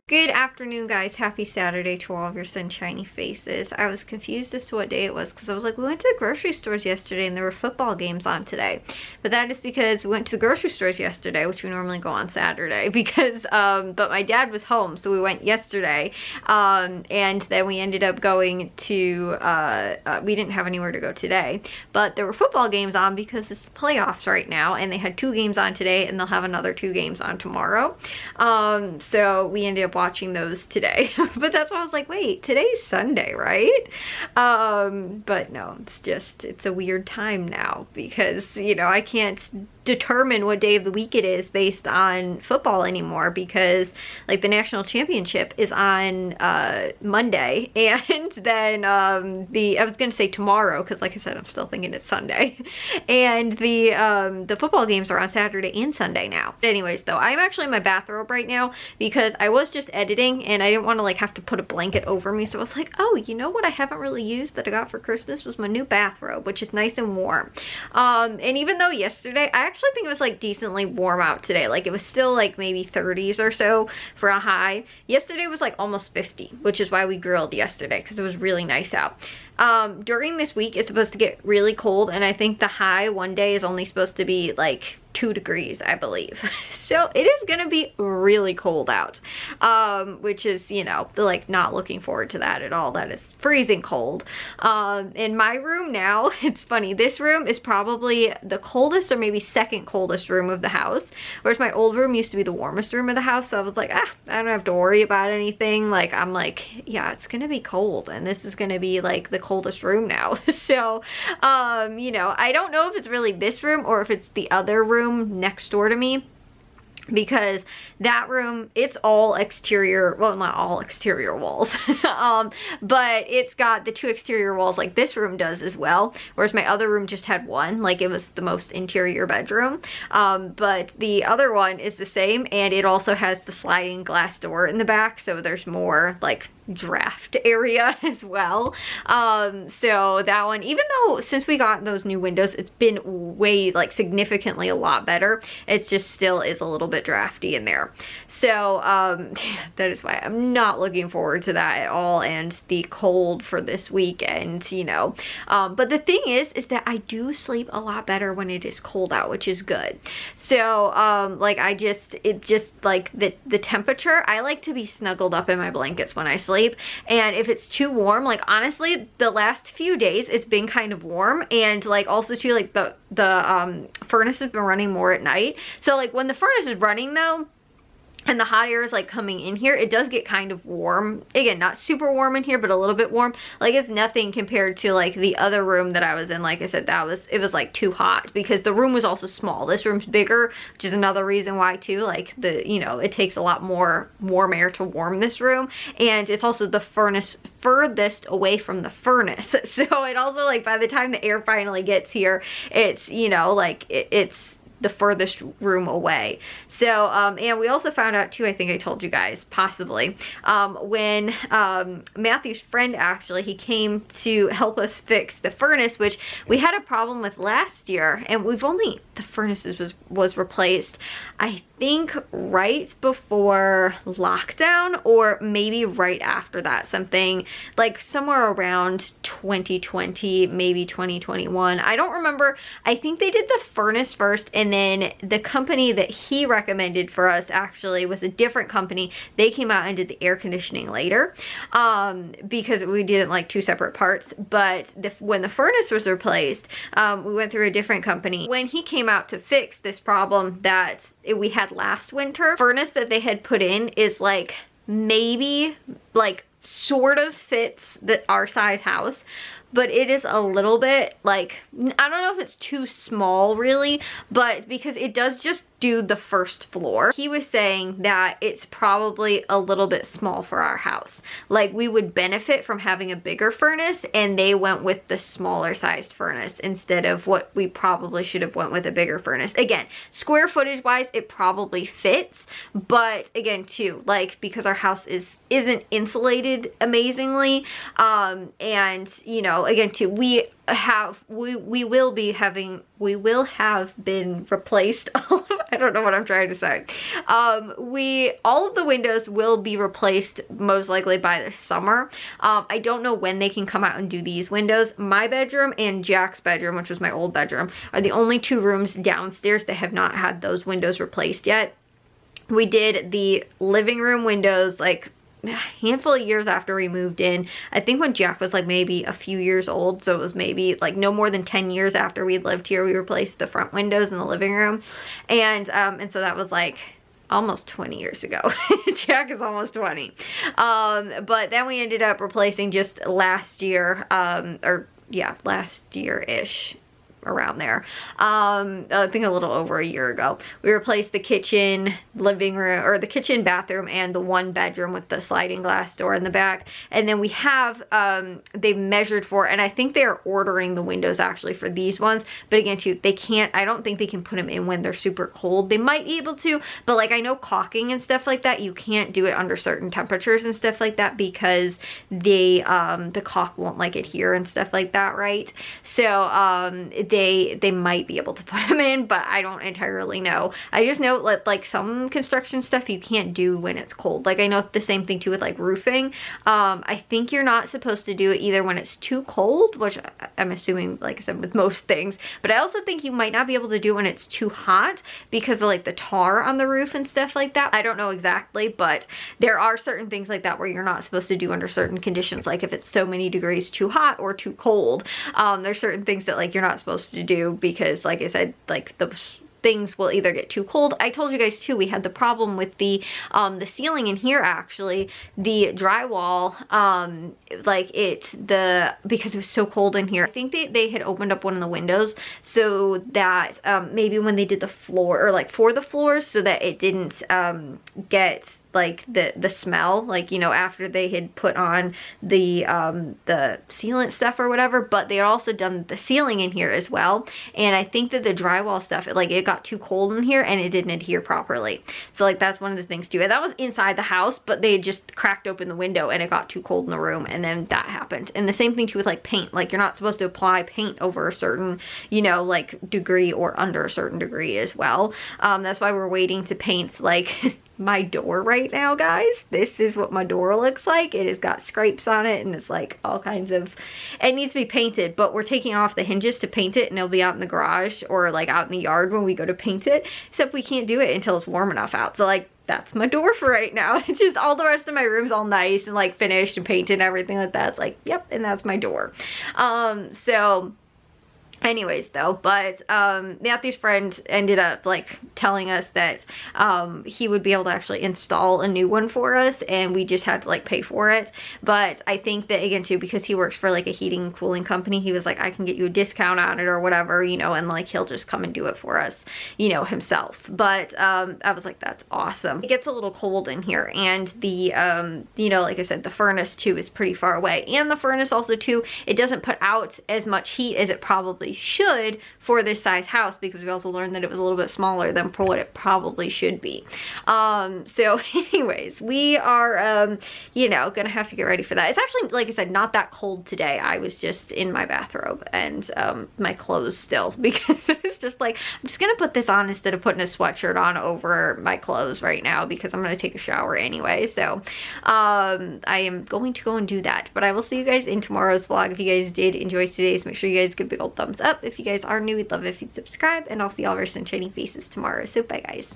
Good afternoon, guys. Happy Saturday to all of your sunshiny faces. I was confused as to what day it was because I was like, we went to the grocery stores yesterday and there were football games on today. But that is because we went to the grocery stores yesterday, which we normally go on Saturday because, but my dad was home, so we went yesterday. And then we ended up going to, we didn't have anywhere to go today, but there were football games on because it's the playoffs right now and they had 2 games on today and they'll have another 2 games on tomorrow. So we ended up watching those today. But that's why I was like, wait, today's Sunday, right? But no, it's a weird time now because, you know, I can't determine what day of the week it is based on football anymore because like the national championship is on Monday, and then I was gonna say tomorrow because like I said, I'm still thinking it's Sunday, and the football games are on Saturday and Sunday now. But anyways, though, I'm actually in my bathrobe right now because I was just editing and I didn't want to like have to put a blanket over me, so I was like, oh, you know what I haven't really used that I got for Christmas was my new bathrobe, which is nice and warm. And even though yesterday I actually think it was like decently warm out today, like it was still like maybe 30s or so for a high. Yesterday was like almost 50, which is why we grilled yesterday because it was really nice out. During this week it's supposed to get really cold, and I think the high one day is only supposed to be like 2 degrees, I believe. So it is gonna be really cold out, which is, you know, like not looking forward to that at all. That is freezing cold. In my room now, it's funny, this room is probably the coldest or maybe second coldest room of the house, whereas my old room used to be the warmest room of the house. So I was like, I don't have to worry about anything. Like, I'm like, yeah, it's gonna be cold and this is gonna be like the coldest room now. So, you know, I don't know if it's really this room or if it's the other room next door to me, because that room, it's all exterior, well, not all exterior walls, but it's got the 2 exterior walls like this room does as well, whereas my other room just had 1, like it was the most interior bedroom. But the other one is the same, and it also has the sliding glass door in the back, so there's more like draft area as well. So that one, even though since we got those new windows, it's been way, like significantly a lot better, it just still is a little bit drafty in there. So that is why I'm not looking forward to that at all, and the cold for this weekend, you know. But the thing is that I do sleep a lot better when it is cold out, which is good. So like it just like the temperature, I like to be snuggled up in my blankets when I sleep. And if it's too warm, like honestly the last few days it's been kind of warm, and like also too, like the furnace has been running more at night, so like when the furnace is running though and the hot air is like coming in here, it does get kind of warm. Again, not super warm in here, but a little bit warm. Like it's nothing compared to like the other room that I was in. Like I said, it was like too hot because the room was also small. This room's bigger, which is another reason why too, like you know, it takes a lot more warm air to warm this room. And it's also the furnace furthest away from the furnace. So it also, like by the time the air finally gets here, it's, you know, like it's the furthest room away. So and we also found out too, I think I told you guys possibly, when Matthew's friend, actually, he came to help us fix the furnace, which we had a problem with last year, and the furnace was replaced I think right before lockdown, or maybe right after that, something like somewhere around 2020, maybe 2021. I don't remember. I think they did the furnace first, and then the company that he recommended for us actually was a different company. They came out and did the air conditioning later, because we didn't like 2 separate parts. But when the furnace was replaced, we went through a different company. When he came out to fix this problem that we had last winter, furnace that they had put in is like maybe like sort of fits our size house, but it is a little bit like, I don't know if it's too small really, but because it does just do the first floor. He was saying that it's probably a little bit small for our house. Like we would benefit from having a bigger furnace, and they went with the smaller sized furnace instead of what we probably should have went with, a bigger furnace. Again, square footage wise, it probably fits, but again too, like because our house isn't insulated amazingly, and you know, again too, we we will have been replaced. I don't know what I'm trying to say. All of the windows will be replaced most likely by the summer. I don't know when they can come out and do these windows. My bedroom and Jack's bedroom, which was my old bedroom, are the only 2 rooms downstairs that have not had those windows replaced yet. We did the living room windows like a handful of years after we moved in. I think when Jack was like maybe a few years old, so it was maybe like no more than 10 years after we lived here, we replaced the front windows in the living room. And so that was like almost 20 years ago. Jack is almost 20. But then we ended up replacing just last year, last year-ish, around there. I think a little over a year ago. We replaced the kitchen, living room, or the kitchen, bathroom, and the 1 bedroom with the sliding glass door in the back. And then we have, they've measured for, and I think they're ordering the windows actually for these ones. But again, too, they can't, I don't think they can put them in when they're super cold. They might be able to, but like I know caulking and stuff like that, you can't do it under certain temperatures and stuff like that because the caulk won't like adhere and stuff like that, right? So, they might be able to put them in, but I don't entirely know. I just know like some construction stuff you can't do when it's cold. Like I know the same thing too with like roofing. I think you're not supposed to do it either when it's too cold, which I'm assuming, like I said, with most things, but I also think you might not be able to do it when it's too hot because of like the tar on the roof and stuff like that. I don't know exactly, but there are certain things like that where you're not supposed to do under certain conditions, like if it's so many degrees too hot or too cold. There's certain things that like you're not supposed to do because, like I said, like the things will either get too cold. I told you guys too, we had the problem with the ceiling in here actually. The drywall, because it was so cold in here. I think they had opened up one of the windows so that maybe when they did the floor, or like for the floors, so that it didn't get like the smell, like, you know, after they had put on the sealant stuff or whatever. But they had also done the ceiling in here as well, and I think that the drywall stuff, it got too cold in here and it didn't adhere properly. So like that's one of the things too, and that was inside the house, but they just cracked open the window and it got too cold in the room, and then that happened. And the same thing too with like paint. Like you're not supposed to apply paint over a certain, you know, like degree or under a certain degree as well. That's why we're waiting to paint like my door right now, guys. This is what my door looks like. It has got scrapes on it and it's like all kinds of, it needs to be painted, but we're taking off the hinges to paint it, and it'll be out in the garage or like out in the yard when we go to paint it, except we can't do it until it's warm enough out. So like that's my door for right now. It's just all the rest of my room's all nice and like finished and painted and everything like that. It's like, yep, and that's my door. So anyways though, but Matthew's friend ended up like telling us that he would be able to actually install a new one for us, and we just had to like pay for it. But I think that again too, because he works for like a heating and cooling company, he was like, I can get you a discount on it or whatever, you know, and like he'll just come and do it for us, you know, himself. But I was like, that's awesome. It gets a little cold in here, and the you know, like I said, the furnace too is pretty far away, and the furnace also too, it doesn't put out as much heat as it probably should for this size house, because we also learned that it was a little bit smaller than for what it probably should be. So anyways, we are you know, gonna have to get ready for that. It's actually, like I said, not that cold today. I was just in my bathrobe and my clothes still, because it's just like, I'm just gonna put this on instead of putting a sweatshirt on over my clothes right now, because I'm gonna take a shower anyway. So I am going to go and do that, but I will see you guys in tomorrow's vlog. If you guys did enjoy today's, make sure you guys give a big old thumbs up. If you guys are new, we'd love it if you'd subscribe, and I'll see y'all very soon, shiny faces tomorrow. So bye guys.